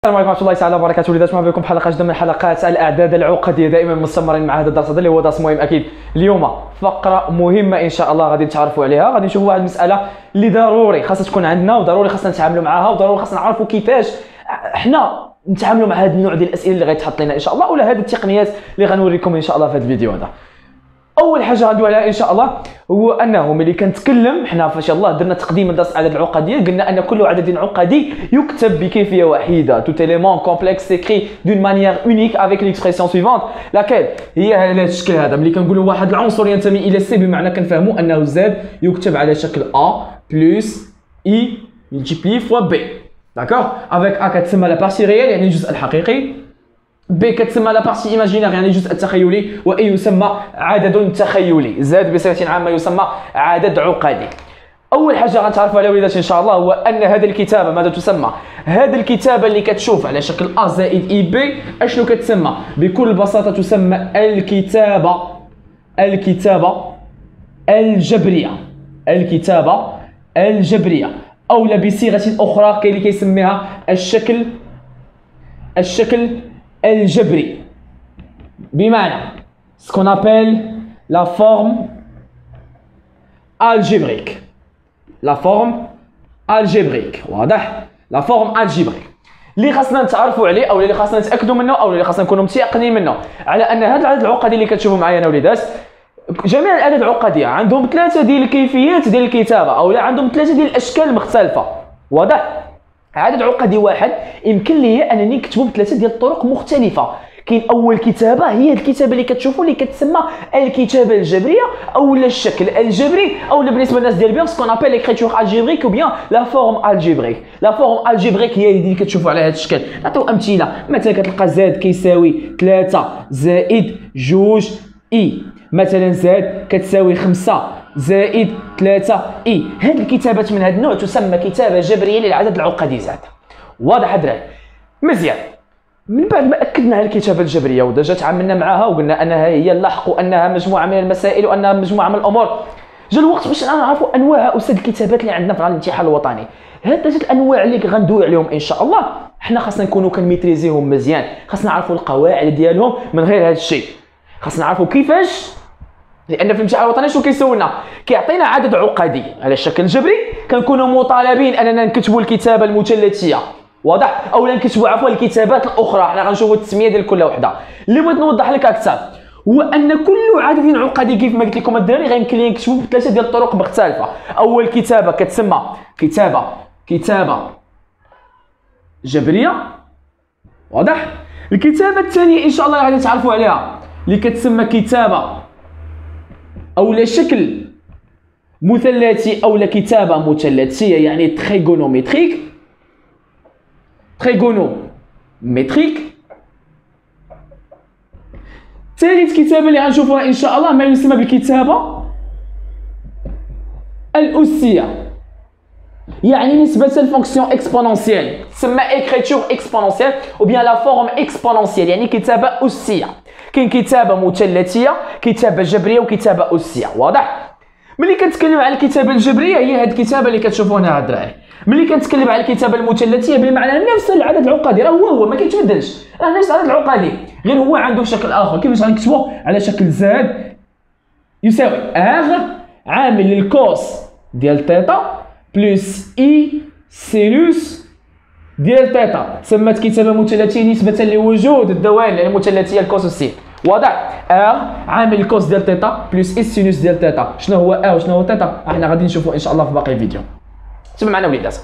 السلام عليكم ورحمه الله تعالى وبركاته. وليدات مرحبا بكم في حلقه جديده من حلقات الاعداد العقديه. دائما مستمرين مع هذا الدرس اللي هو درس مهم اكيد. اليوم فقره مهمه ان شاء الله غادي نتعرفوا عليها. غادي نشوفوا واحد المساله اللي ضروري خاصها تكون عندنا، وضروري خاصنا نتعاملوا معها، وضروري خاصنا نعرفوا كيفاش حنا نتعاملوا مع هذا النوع ديال الاسئله اللي غيتحط لنا ان شاء الله، ولا هذه التقنيات اللي غنوريكم ان شاء الله في هذا الفيديو هذا. اول حاجه غندوي عليها ان شاء الله هو انه ملي كنتكلم حنا فاش الله درنا تقديم درس الاعداد العقديه، قلنا ان كل عدد عقدي يكتب بكيفيه وحيده. tout élément complexe s'écrit d'une manière unique avec l'expression suivante laquelle هي على الشكل هذا. ملي كنقولوا واحد العنصر ينتمي الى سي بمعنى كنفهموا انه زد يكتب على شكل a بلس اي multiplié fois b. d'accord avec a كتسمى لا بارتي ريال يعني الجزء الحقيقي، ب كتسمى لا بارتي ايماجينير يعني الجزء التخيلي، و اي يسمى عدد تخيلي، زد بصفه عامه يسمى عدد عقدي. اول حاجه غنتعرفوا عليها وليدات ان شاء الله هو ان هذه الكتابه ماذا تسمى. هذه الكتابه اللي كتشوف على شكل ا زائد اي بي اشنو كتسمى؟ بكل بساطه تسمى الكتابه الجبريه. الكتابه الجبريه، او بصيغه اخرى كاين اللي كيسميها الشكل الجبري، بمعنى ce qu'on appelle la forme algébrique. la forme algébrique واضح؟ la forme algébrique اللي خاصنا نتعرفوا عليه او اللي خاصنا نتاكدوا منه او اللي خاصنا نكونوا متيقنين منه على ان هذا العدد العقدي اللي كتشوفوا معايا انا وليدات، جميع الاعداد العقديه عندهم ثلاثه ديال الكيفيات ديال الكتابه، او عندهم ثلاثه ديال الاشكال المختلفه. واضح؟ عدد عقدي واحد يمكن لي انني نكتبه بثلاثه ديال الطرق مختلفه. كاين اول كتابه هي الكتابه اللي كتشوفوا اللي كتسمى الكتابه الجبريه او الشكل الجبري، او بالنسبه للناس ديال بيان سكون ابل ليكريتور الجبريك او بيان لا فورم الجبريك. لا فورم الجبريك هي اللي كتشوفوا على هذا الشكل. نعطيو امثله، مثلا كتلقى زد كيساوي 3 زائد 2 اي، مثلا زد كتساوي 5 زائد 3 اي. هذه الكتابات من هذا النوع تسمى كتابه جبريه للعدد العقدي زاد. واضح الدراري؟ مزيان. من بعد ما اكدنا على الكتابه الجبريه ودرجه تعاملنا معها وقلنا انها هي اللحق وانها مجموعه من المسائل وانها مجموعه من الامور، جا الوقت باش نعرفوا انواع اسد الكتابات اللي عندنا في الامتحان الوطني. هاد ثلاثه الانواع اللي غندوي عليهم ان شاء الله حنا خاصنا نكونوا كنميتريزيهم مزيان، خاصنا نعرفوا القواعد ديالهم. من غير هذا الشيء خاصنا نعرفوا كيفاش، لان في الامتحان الوطني شنو كيسولنا؟ كيعطينا عدد عقدي على الشكل الجبري، كنكونوا مطالبين اننا نكتبوا الكتابه المثلثيه. واضح؟ او نكتبوا عفوا الكتابات الاخرى. حنا غنشوفوا التسميه ديال كل وحده. اللي بغيت نوضح لك اكثر هو ان كل عدد عقدي كيف ما قلت لكم الدراري غيمكن لي نكتبوا بثلاثه ديال الطرق مختلفه. اول كتابه كتسمى كتابه جبريه. واضح؟ الكتابه الثانيه ان شاء الله غادي تعرفوا عليها اللي كتسمى كتابه او شكل مثلثي او كتابه مثلثيه يعني تريغونومتريك. ثالث كتابه اللي غنشوفوها ان شاء الله ما يسمى بالكتابه الاسيه، يعني نسبه الفونكسيون اكسبونونسيال، تسمى اكريتور اكسبونونسيال او بيان لا فورم اكسبونونسيال يعني كتابه اسيه. كاين كتابه مثلثيه، كتابه جبريه وكتابه اسيه. واضح؟ ملي كنتكلم على الكتابه الجبريه هي هذه الكتابه اللي كتشوفونها الدراري. ملي كنتكلم على الكتابه المثلثيه بمعنى نفس العدد العقدي، راه هو ما كيتبدلش، راه نفس العدد العقدي غير هو عنده شكل اخر. كيفاش غنكتبوه؟ على شكل زد يساوي ار عامل للكوس ديال تيتا بلس اي سينوس ديال تيتا. تسمت كتابه مثلثيه نسبه لوجود الدوال المثلثيه الكوس والسين. واضح؟ ار عامل الكوس ديال تيتا بلس اي سينوس ديال تيتا. شنو هو ار وشنو هو تيتا؟ احنا غادي نشوفوا ان شاء الله في باقي الفيديو. تسمع معنا وليدات.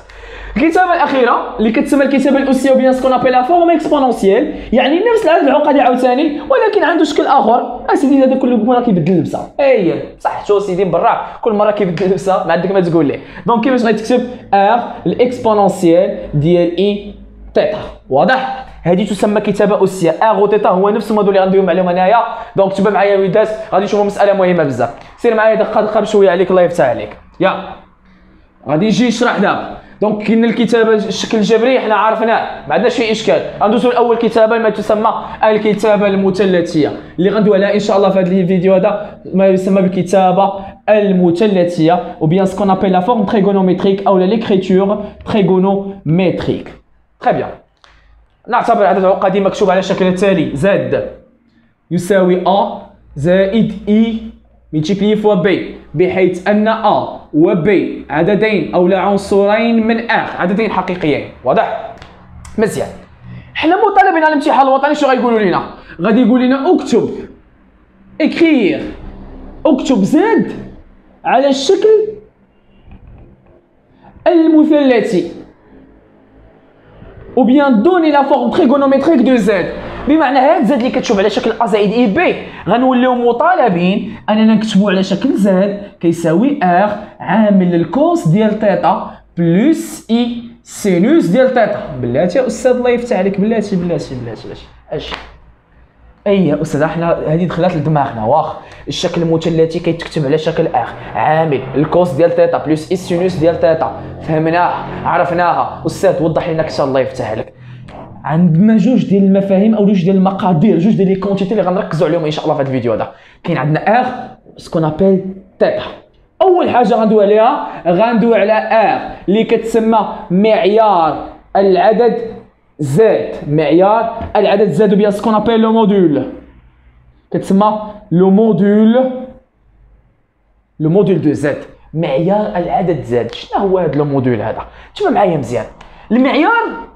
الكتابه الاخيره اللي كتسمى الكتابه الاسيه وبيان سكون ابل لا فورم اكسبونونسيال يعني نفس العدد العقدي عاوتاني ولكن عنده شكل اخر. اسيدي هذا كل مره كيبدل اللبسه. اي صح شو سيدي برا كل مره كيبدل اللبسه ما عندك ما تقول ليه. دونك كيفاش غتكتب ار الاكسبونونسيال ديال اي تيتا. واضح؟ هذه تسمى كتابه اسيه. ار وتيتا هو نفس الموضوع اللي غندويو عليهم انايا. دونك تبع معايا وليدات غادي نشوفوا مساله مهمه بزاف. سير معايا دقه شويه عليك الله يفتح عليك. يا غادي يجي يشرح دابا. دونك كاين الكتابه الشكل الجبري حنا عرفناه ما عندناش فيه اشكال. غندوزو لاول كتابه ما تسمى الكتابه المثلثيه اللي غندوي عليها ان شاء الله في هذا الفيديو هذا ما يسمى بالكتابه المثلثيه ou bien ce qu'on appelle la forme trigonométrique ou l'écriture trigonométrique. Très bien. نعتبر العدد العقدي مكتوب على الشكل التالي: زد يساوي A زائد E ملتيبلي فوا B، بحيث أن A و B عددين أو لا عنصرين من R، عددين حقيقيين. واضح؟ مزيان. حنا مطالبين على الامتحان الوطني شنو غيقولوا لنا؟ غادي يقول لنا اكتب écrire، اكتب زد على الشكل المثلثي، ou bien donner la forme trigonométrique de z. بمعنى هاد زد اللي كتشوف على شكل a زائد اي بي غنوليو مطالبين اننا نكتبوا على شكل زد كيساوي ار عامل الكوس ديال تيتا بلس اي سينوس ديال تيتا. بلاتي يا استاذ الله يفتح عليك، بلاتي اش اي يا استاذ حنا هذه دخلات لدماغنا. واخ الشكل المثلثي كيتكتب على شكل ار عامل الكوس ديال تيتا بلس اي سينوس ديال تيتا. فهمناها عرفناها. استاذ وضح لنا اكثر الله يفتح عليك. عندنا جوج ديال المفاهيم او جوج ديال المقادير، جوج ديال لي كونتيتي اللي غنركزوا عليهم ان شاء الله في هذا الفيديو هذا. كاين عندنا ار سكون ابل تيتا. اول حاجه غندوي عليها غندوي على ار اللي كتسمى معيار العدد زد، معيار العدد زد بيان سكون ابل لو موديل، كتسمى لو موديل دو زد، معيار العدد زد. شنو هو هذا لو موديل هذا؟ تفهم معايا مزيان. المعيار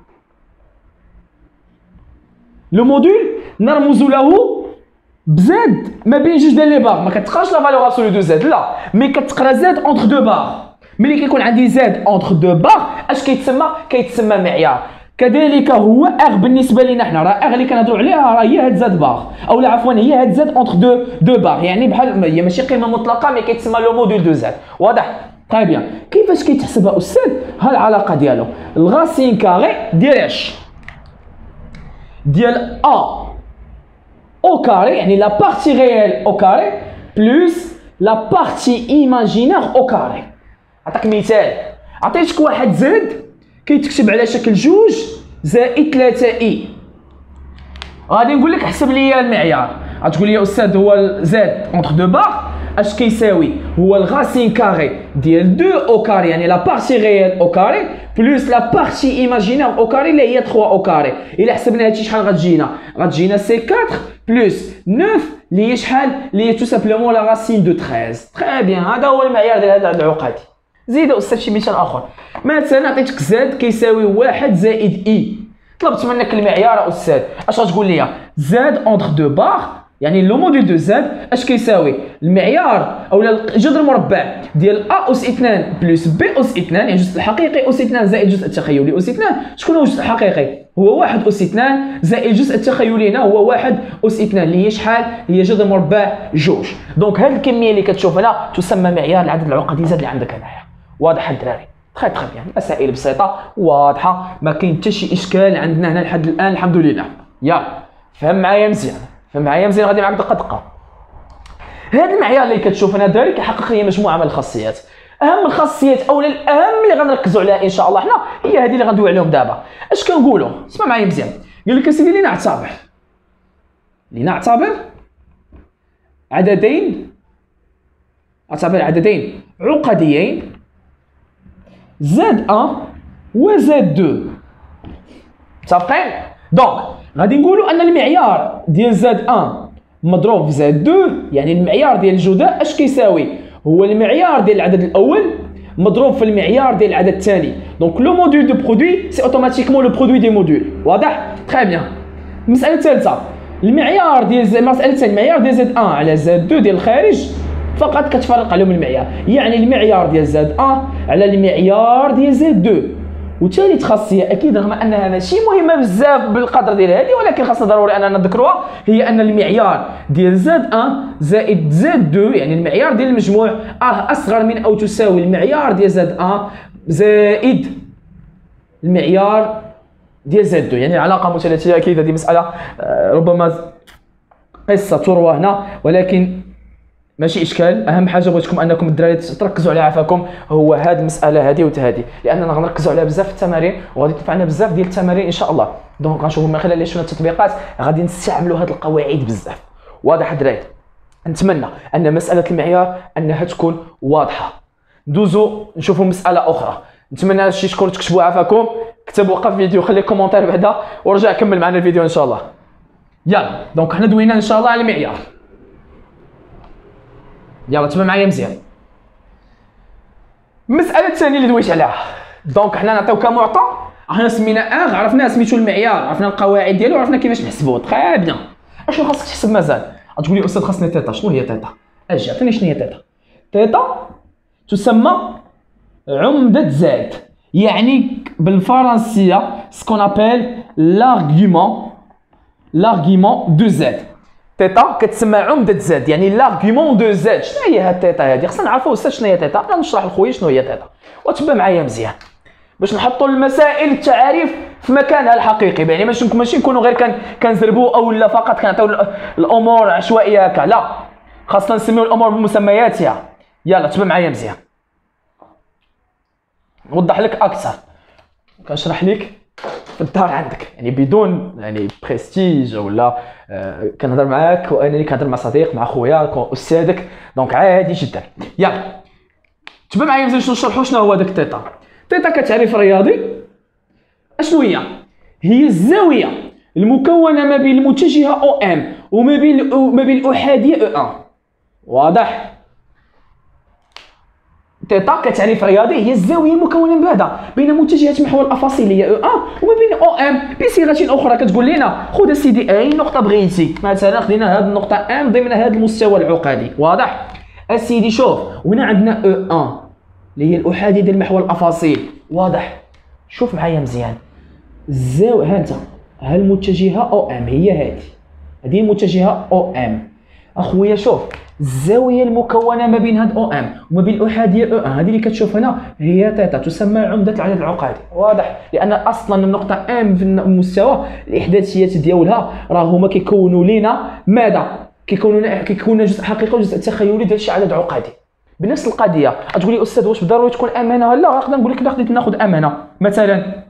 لو موديل نرمز له بزد ما بين جوج ديال لي باغ. ما كتقراش لا فالور ابسولو دو زد، لا، مي كتقرا زد اونتر دو باغ. ملي كيكون عندي زد اونتر دو باغ اش كيتسمى معيار. كذلك هو ار بالنسبه لينا حنا، راه ار اللي كنهضروا عليها راه هي هاد زد باغ، او لا عفوا هي هاد زد اونتر دو باغ، يعني بحال هي ماشي قيمه مطلقه مي كيتسمى لو موديل دو زد. واضح؟ طيب بيان. كيفاش كيتحسبها استاذ؟ ها العلاقه ديالو الغاسين كاري ديال اش ديال ا au carré، يعني la partie réelle au carré plus la partie imaginaire au carré. عطاك مثال، عطيتك واحد زد كيتكتب على شكل جوج زائد 3 اي. غادي نقول لك حسب لي المعيار. غتقول لي يا استاذ هو زد اونتر دو باغ اش كيساوي؟ هو الغاسين كاري ديال 2 او كاري، يعني لا بارتي ريال او كاري بلس لا بارتي ايماجينير او كاري اللي هي 3 او كاري. الا حسبنا هادشي شحال غتجينا سي 4 بلس 9 اللي هي شحال؟ اللي هي تو سامبلومون لا راسين دو 13. تري بيان، هذا هو المعيار ديال هذا العقدي. زيد استاذ شي مثال اخر. مثلا عطيتك زد كيساوي 1 زائد اي، طلبت منك المعيار استاذ. اش غتقول لي؟ زد اونتر دو باغ يعني لو موديل دو زد اش كيساوي؟ المعيار او الجذر المربع ديال ا اس 2 بلس بي اس 2، يعني الجزء الحقيقي اس 2 زائد الجزء التخيلي اس 2. شكون هو الجزء الحقيقي؟ هو 1 اس 2 زائد الجزء التخيلي هنا هو 1 اس 2 اللي هي شحال؟ هي جذر مربع جوج. دونك هذه الكميه اللي كتشوف هنا تسمى معيار العدد العقدي زد اللي عندك هنايا. واضح الدراري؟ تري بيان، مسائل بسيطه واضحه، ما كاين حتى شي اشكال عندنا هنا لحد الان الحمد لله. يلا فهم معايا مزيان، غادي معاك دقه. هذا المعيار اللي كتشوف هنا الدراري كيحقق لي مجموعه من الخاصيات. اهم الخاصيات او الاهم اللي غنركزوا عليها ان شاء الله حنا هي هذه اللي غندوي عليهم دابا. اش كنقولوا؟ اسمع معايا مزيان. قال لك اسيدي لنعتبر عددين عقديين زد 1 و زد 2. متفقين؟ دونك غادي نقولوا ان المعيار ديال زد 1 مضروب في زد 2، يعني المعيار ديال الجداء اش كيساوي؟ هو المعيار ديال العدد الاول مضروب في المعيار ديال العدد الثاني. دونك لو موديل دو برودوي سي اوتوماتيكمون لو برودوي دي موديل. واضح؟ تري بيان. المساله الثالثه، المعيار ديال المساله الثانيه المعيار ديال زد 1 على زد 2 ديال الخارج فقط كتفرق عليهم المعيار، يعني المعيار ديال زد 1 على المعيار ديال زد 2. وثالث خاصيه اكيد رغم انها ماشي مهمه بزاف بالقدر ديال هذه ولكن خاصنا ضروري اننا نذكروها، هي ان المعيار ديال زد 1 زائد زد 2 يعني المعيار ديال المجموع اصغر من او تساوي المعيار ديال زد 1 زائد المعيار ديال زد 2، يعني علاقه مثلثيه. اكيد هذه مساله ربما قصه تروى هنا ولكن ماشي اشكال. اهم حاجه بغيتكم انكم الدراري تركزوا على عفاكم هو هذه المساله هذه وهذه، لاننا غنركزوا عليها بزاف في التمارين وغادي تنفعنا بزاف ديال التمارين ان شاء الله. دونك غنشوفوا من خلال شنو التطبيقات غادي نستعملوا هذه القواعد بزاف. واضح الدراري؟ نتمنى ان مساله المعيار انها تكون واضحه. ندوزو نشوفوا مساله اخرى. نتمنى هادشي شكون تكتبوا عفاكم. كتب وقف فيديو، خلي كومونتير بعدا ورجع كمل معنا الفيديو ان شاء الله. يلا دونك حنا دوينا ان شاء الله على المعيار. يلا تبع معايا مزيان. المساله الثانيه اللي دويت عليها، دونك حنا نعطيو كمعطى، حنا سمينا اغ، عرفنا سميتو المعيار، عرفنا القواعد ديالو، عرفنا كيفاش نحسبوه. تخي بيان. اشنو خاصك تحسب مازال؟ غتقول لي استاذ خاصني تيتا. شنو هي تيتا؟ اجي عطيني شنو هي تيتا. تيتا تسمى عمدة زاد، يعني بالفرنسيه سكون ابيل لارغيومون دو زاد. تيتا كتسمى عمدة زاد، يعني لارغيومون دو زاد. شنو هي هاد تيتا هادي؟ خصنا نعرفوا استاذ شنو هي تيتا. انا نشرح لخويا شنو هي تيتا وتبع معايا مزيان باش نحطوا المسائل التعاريف في مكانها الحقيقي، يعني ماشي نكونوا غير كنزربوا او لا فقط كنعطيو الامور عشوائيه هكا، لا خاصنا نسميو الامور بمسمياتها. يلا تبع معايا مزيان نوضح لك اكثر، كنشرح لك في الدار عندك، يعني بدون يعني بريستيج ولا كنهضر معاك وانني كنهضر مع صديق مع خويا استاذك، دونك عادي جدا. يلا تبع معايا مزيان شنو نشرحوا شنو هو داك تيتا. تيتا كتعريف رياضي اشنو هي؟ هي الزاويه المكونه ما بين المتجهه او ام وما بين الاحاديه او ان. واضح؟ تيتا كتعريف رياضي هي الزاويه المكونه من بعدا بين متجهات محور الافاصيليه او ان وما بين او ام. بصيغه اخرى كتقول لنا خذ سيدي اي نقطه بغيتي، مثلا خدينا هذه النقطه ام ضمن هذا المستوى العقدي. واضح؟ اسيدي شوف هنا عندنا او ان اللي هي الاحاديه ديال محور الافاصيل. واضح؟ شوف معايا مزيان الزاويه، ها انت ها المتجهه او ام هي هذه المتجهه او ام. اخويا شوف الزاويه المكونه ما بين هاد او ام وما بين الاحاديه او ان، هذه اللي كتشوف هنا هي تيتا، تسمى عمده العدد العقدي. واضح؟ لان اصلا النقطه ام في المستوى الاحداثيات ديالها راه هما كيكونوا لنا ماذا؟ كيكونوا جزء حقيقي وجزء تخيلي ديال شي عدد عقدي. بنفس القضيه غتقول لي استاذ واش بالضروري تكون امانه ولا لا؟ نقدر نقول لك الا خديت ناخذ امانه مثلا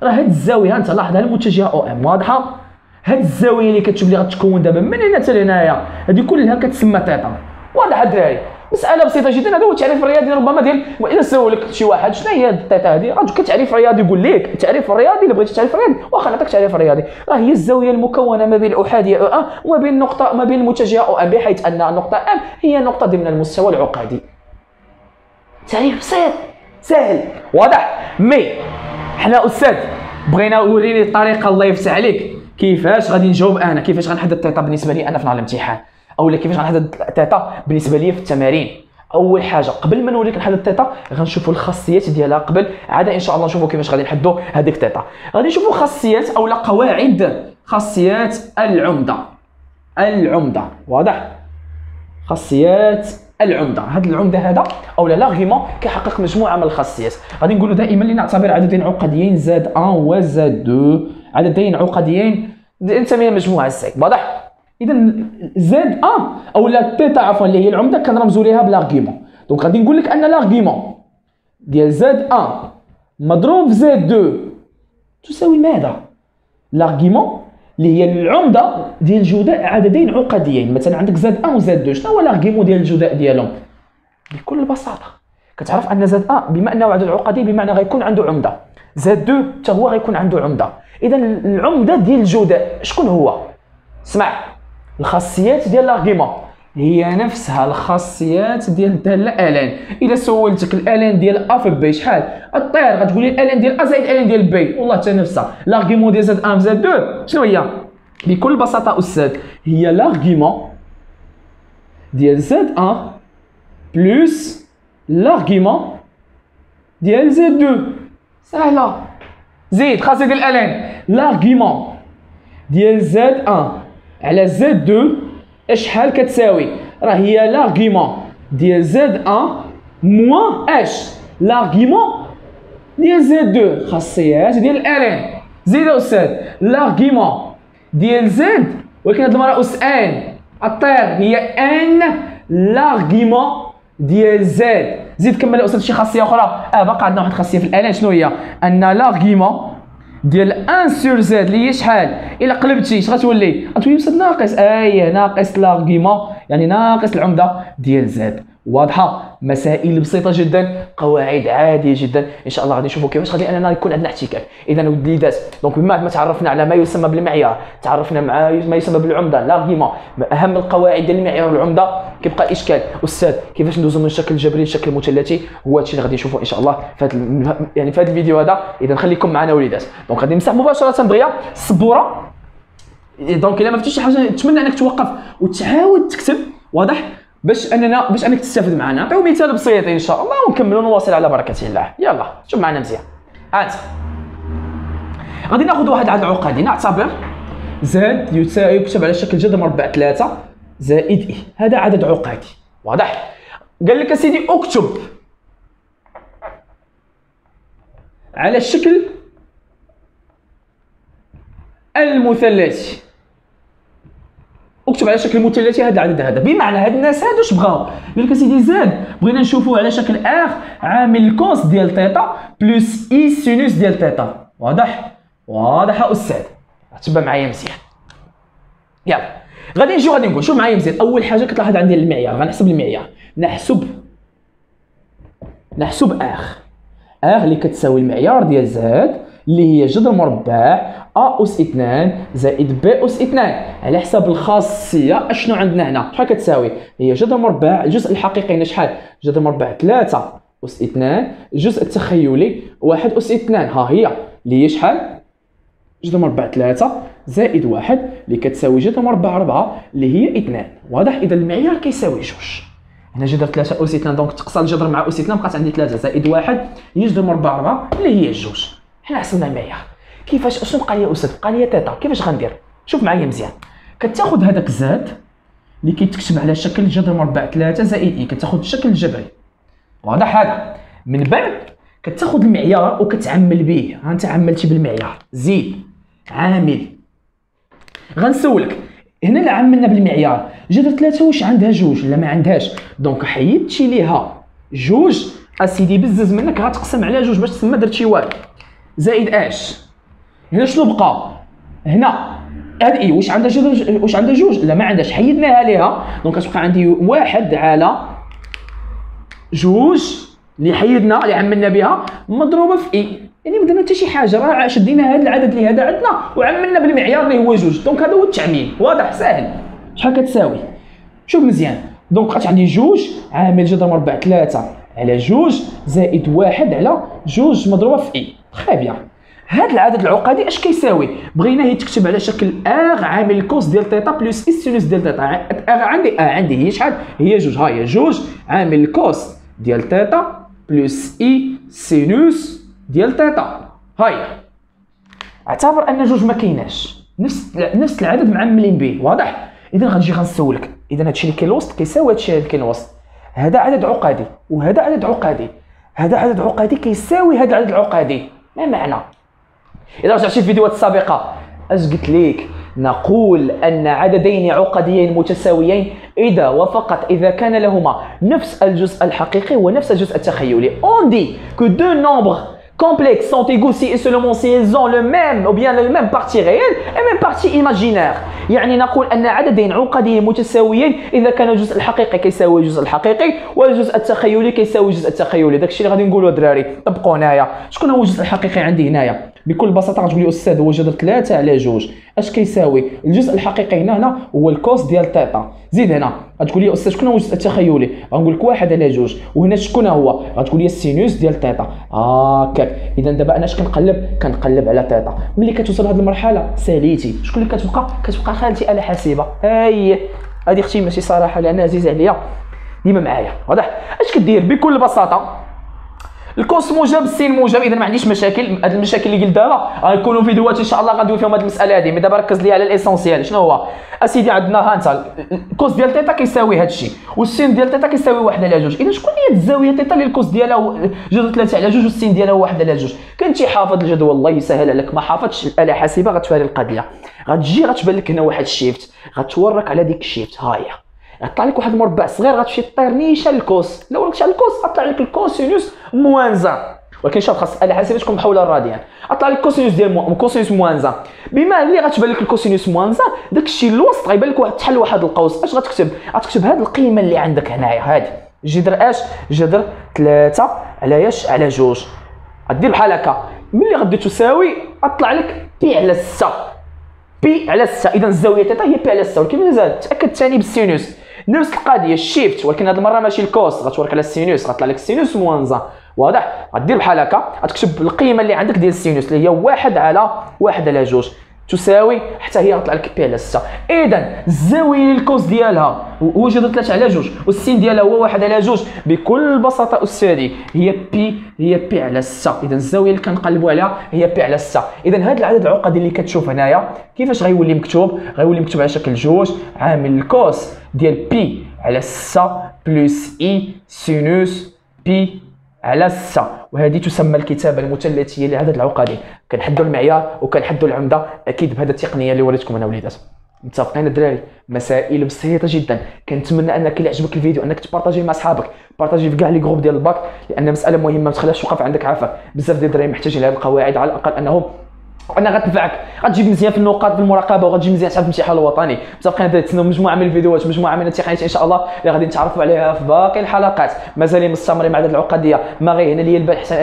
راه هاد الزاويه انت لاحظ ها المتجهه او ام. واضحه؟ هاد الزاويه اللي كتشوف لي غتكون دابا من هنا حتى لهنايا هذه كلها كتسمى تيتا. واضح الدراري؟ مساله بسيطه جدا. هذا هو التعريف الرياضي ربما ديال، واذا سولك شي واحد شنو هي التيتا هذه غتقول كتعريف رياضي، يقول لك التعريف الرياضي الا بغيتي تعريف رياضي واخا نعطيك تعريف رياضي، راه هي الزاويه المكونه ما بين الاحاديه او ان وما بين نقطه ما بين المتجهه او ام، بحيث ان النقطه ام هي نقطه ضمن المستوى العقدي. تعريف بسيط سهل. واضح؟ مي حنا استاذ بغينا وريني الطريقه الله يفتح عليك كيفاش غادي نجاوب انا، كيفاش غنحدد تيتا بالنسبه لي انا في نهار الامتحان، اولا كيفاش غنحدد تيتا بالنسبه لي في التمارين. اول حاجه قبل ما نوريك نحدد تيتا غنشوفوا الخاصيات ديالها قبل عاد ان شاء الله نشوفوا كيفاش غادي نحددوا هذيك تيتا. غادي نشوفوا خاصيات اولا قواعد خاصيات العمده. واضح؟ خاصيات العمده. هاد العمده هذا اولا لاغيمون كيحقق مجموعه من الخاصيات. غادي نقولوا دائما لنعتبر عددين عقديين زاد 1 و زاد 2 عددين عقديين نسميها مجموعه زد. واضح؟ اذا زد 1 اولا تيتا عفوا اللي هي العمده كنرمزوا ليها بلاغيمون. دونك غادي نقول لك ان لاغيمون ديال زد 1 مضروب في زد 2 تساوي ماذا؟ لاغيمون اللي هي العمده ديال جداء عددين عقديين، مثلا عندك زد 1 و زد 2. شنو هو لاغيمون ديال الجداء ديالهم؟ بكل بساطه كتعرف ان زد 1 بما انه عدد عقدي بمعنى غيكون عنده عمده، زد 2 حتى هو غيكون عنده عمده. اذا العمده ديال الجداء شكون هو؟ اسمع الخاصيات ديال لاغيمون هي نفسها الخاصيات ديال الداله الان. اذا سولتك الالان ديال ا في بي شحال؟ الطير غتقول لي الالان ديال ا زائد الالان ديال بي، والله حتى نفسها. لاغيمون ديال زد 1 في زد 2 شنو هي؟ بكل بساطه استاذ هي لاغيمون ديال زد 1 بلس لاغيمون ديال زد 2. سهله. زيد خاصيه ديال الالان لاغيمون ديال زد 1 على زد 2 شحال كتساوي؟ راه هي لاغيمون ديال زد 1 موان اش لاغيمون ديال زد 2 خاصيات ديال الالان. زيد استاذ لاغيمون ديال زد ولكن هاد المره اس ان الطير هي ان لاغيمون ديال زد. زيد كمل استاذ شي خاصيه اخرى. باقا عندنا واحد الخاصيه في الالان. شنو هي؟ ان لاغيمون ديال 1 سور زد اللي هي شحال؟ الا قلبتي اش غتولي؟ غتولي استاذ ناقص ناقص لاغيمون يعني ناقص العمده ديال زد. واضحه؟ مسائل بسيطه جدا، قواعد عاديه جدا. ان شاء الله غادي نشوفوا كيفاش غادي اننا يكون عندنا احتكاك. اذا وليدات دونك بما ما تعرفنا على ما يسمى بالمعيار، تعرفنا مع ما يسمى بالعمده لارغيمون، اهم القواعد ديال المعيار والعمده، كيبقى الاشكال استاذ كيفاش ندوزو من الشكل الجبري للشكل المثلثي. هو هادشي اللي غادي نشوفوه ان شاء الله في هذا يعني في هذا الفيديو هذا. اذا خليكم معنا وليدات. دونك غادي نمسح مباشره بغيا السبوره. دونك الا ما فتيش شي حاجه نتمنى انك توقف وتعاود تكتب، واضح؟ باش انك تستافد معنا. نعطيو مثال بسيط ان شاء الله ونكملوا نواصل على بركه الله. يلا شوف معنا مزيان. هات غادي ناخذ واحد على العقدي. نعتبر زاد يساوي، يكتب على شكل جذر مربع 3 زائد اي. هذا عدد عقدي، واضح؟ قال لك اسيدي اكتب على الشكل المثلثي، اكتب على شكل مثلثي هذا العدد هذا. بمعنى هاد الناس هادو اش بغاو؟ قال لك اسيدي زاد بغينا نشوفوه على شكل اخ عامل الكوس ديال تيتا بلس اي سينوس ديال تيتا. واضح؟ واضح يا استاذ؟ تبع معايا مزيان. يلا غادي نجيو غادي نقول شوف معايا مزيان. اول حاجه كتلاحظ عندي المعيار، غنحسب المعيار. نحسب اخ اللي كتساوي المعيار ديال زاد اللي هي جذر مربع ا اس 2 زائد ب اس 2 على حساب الخاصيه. اشنو عندنا هنا؟ شحال كتساوي؟ هي جذر مربع الجزء الحقيقي هنا شحال؟ جذر مربع 3 اس 2، الجزء التخيلي 1 اس 2. ها هي اللي هي شحال؟ جذر مربع 3 زائد 1 اللي كتساوي جذر مربع 4 اللي هي 2. واضح؟ اذا المعيار كيساوي جوج. هنا جذر 3 اس 2 دونك تقسم الجذر مع اس 2 بقات عندي 3 زائد 1 هي جذر مربع 4 اللي هي جوج. حنا حسبنا المعيار. كيفاش؟ اشنو بقى لي يا استاذ؟ بقى لي تيتا. كيفاش غندير؟ شوف معايا مزيان. كتاخذ هذاك زاد اللي كيتكتب على شكل جذر مربع 3 زائد اي، كتاخذ الشكل الجبري. واضح هذا؟ من بعد كتاخذ المعيار وكتعمل به. ها انت عملتي بالمعيار، زيد عامل. غنسولك هنا اللي عملنا بالمعيار جذر 3 واش عندها جوج؟ لا ما عندهاش. دونك حيدتي ليها جوج اسيدي بزز منك غتقسم على جوج باش تسمى درتي واحد زائد اش. هنا شنو بقى؟ هنا هاد اي واش عندها جذر؟ واش عندها جوج؟ لا ما عندهاش، حيدناها ليها. دونك كتبقى عندي واحد على جوج اللي حيدنا اللي عملنا بها مضروبه في اي. يعني ما درنا حتى شي حاجه، راه شدينا هذا العدد اللي هذا عندنا وعملنا بالمعيار اللي هو جوج. دونك هذا هو التعميل. واضح؟ ساهل. شحال كتساوي؟ شوف مزيان. دونك بقات عندي جوج عامل جذر مربع 3 على جوج زائد 1 على جوج مضروبه في اي. تخي بيان. هذا العدد العقدي اش كيساوي؟ بغيناه يتكتب على شكل اغ عامل الكوس ديال تيتا بلس السينوس ديال تيتا. اغ عندي هي شحال؟ هي جوج. ها هي جوج عامل الكوس ديال تيتا بلس اي سينوس ديال تيتا. هاي اعتبر ان جوج ما كايناش، نفس العدد معملين به. واضح؟ اذا غنجي غنسولك اذا هادشي اللي كاين الوسط كيساوي هادشي اللي كاين الوسط. هذا عدد عقدي وهذا عدد عقدي، هذا عدد عقدي كيساوي هذا العدد العقدي. ما معنى؟ اذا رجعتي الفيديوهات السابقه اش قلت لك؟ نقول ان عددين عقديين متساويين اذا وفقط اذا كان لهما نفس الجزء الحقيقي ونفس الجزء التخيلي. On dit que deux nombres complexes sont égaux si et seulement si ils ont le même ou bien le même partie réelle et même partie imaginaire. يعني نقول ان عددين عقديين متساويين اذا كان الجزء الحقيقي كيساوي الجزء الحقيقي والجزء التخيلي كيساوي الجزء التخيلي. داكشي اللي غادي نقولوا الدراري. طبقوا هنايا. شكون هو الجزء الحقيقي عندي هنايا؟ بكل بساطه غتقول لي استاذ هو جذر 3 على جوج. اش كيساوي؟ الجزء الحقيقي هنا هو الكوس ديال تيتا. زيد هنا غتقول لي استاذ شكون هو الجزء التخيلي؟ غنقول لك 1 على جوج. وهنا شكون هو؟ غتقول لي السينوس ديال تيتا. هاكاك. اذا دابا انا اش كنقلب على تيتا. ملي كتوصل لهاد المرحله ساليتي. شكون اللي كتبقى خالتي آلة حاسبه. هي هذه اختي ماشي صراحه لان عزيز عليا ديما معايا. واضح؟ اش كدير؟ بكل بساطه الكوس موجب السين موجب. اذا ما عنديش مشاكل. هاد المشاكل اللي قلت دابا غيكونوا فيديوهات ان شاء الله غندوي فيهم هاد المساله هذه. مي دابا ركز لي على الاسونسيال. شنو هو؟ اسيدي عندنا ها انت الكوس ديال تيتا كيساوي هاد الشيء والسين ديال تيتا كيساوي 1 على جوج. اذا شكون هي الزاويه تيتا اللي الكوس ديالها جذر 3 على جوج والسين ديالها 1 على جوج؟ كنتي حافظ الجدول الله يسهل عليك. ما حافظش الآلة حاسبه غتفاري القضيه. غتجي غتبان لك هنا واحد الشيفت غتورك على ديك الشيفت. ها هي غطلع لك واحد المربع صغير غتمشي طير نيشان الكوس. لو وركتي على الكوس غطلع لك الكوسينوس موان زان. ولكن شوف خاص الآلة الحاسبة تكون محولة الراديان. غطلع لك الكوسينوس ديال كوسينوس موان زان. بما اللي غتبان لك الكوسينوس موان زان داك الشيء الوسط غيبان لك واحد تحل واحد القوس. اش غتكتب؟ غتكتب هاد القيمه اللي عندك هنايا هادي. جذر اش؟ جذر 3 على اش؟ على 2. غدير بحال هكا، ملي غادي تساوي غطلع لك بي على 6. بي على 6. اذا الزاويه ثيتا هي بي على 6. ولكن مازال تاكد ثاني بالسينوس نفس القضيه الشيفت، ولكن هذه المره ماشي الكوس، غتورك على السينوس، غطلع لك السينوس موانزا. واضح؟ غدير بحال هكا، غتكتب القيمه اللي عندك ديال السينوس اللي هي 1 على 2 تساوي حتى هي غطلع لك بي على 6. اذا الزاويه الكوس ديالها هو جذر 3 على 2 والسين ديالها هو 1 على 2 بكل بساطه استاذي هي بي على 6. اذا الزاويه اللي كنقلبوا عليها هي بي على 6. اذا هذا العدد العقدي اللي كتشوف هنايا كيفاش غيولي مكتوب؟ غيولي مكتوب على شكل 2 عامل الكوس ديال بي على 6 بلس اي سينوس بي على 6. وهذه تسمى الكتابه المثلثيه للعدد العقدي. كنحدوا المعيار وكنحدوا العمده اكيد بهذه التقنيه اللي وريتكم انا وليدات. متفقين الدراري؟ مسائل بسيطه جدا. كنتمنى انك الا عجبك الفيديو انك تبارطاجيه مع صحابك، بارطاجيه في كاع لي جروب ديال الباك، لان مساله مهمه ما تخليهاش توقف عندك عافاك. بزاف ديال الدراري محتاجين هذه القواعد على الاقل انهم انا غتنفعك، غتجيب مزيان في النقاط في المراقبه وغتجي مزيان حتى في الامتحان الوطني. متفقين الدراري؟ تسناو مجموعه من الفيديوهات، مجموعه من التقنيات ان شاء الله اللي غادي نتعرفوا عليها في باقي الحلقات. مازال مستمرين مع العدد العقديه، ما غير هنا ليا البال حسن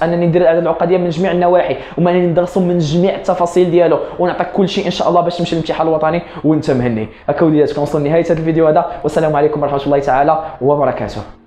انني ندير العدد العقديه من جميع النواحي وما ندرسوا من جميع التفاصيل ديالو ونعطيك كل شيء ان شاء الله باش تمشي للامتحان الوطني وانت مهني. هكا وليدات كنوصلوا لنهايه هذا الفيديو هذا، والسلام عليكم ورحمه الله تعالى وبركاته.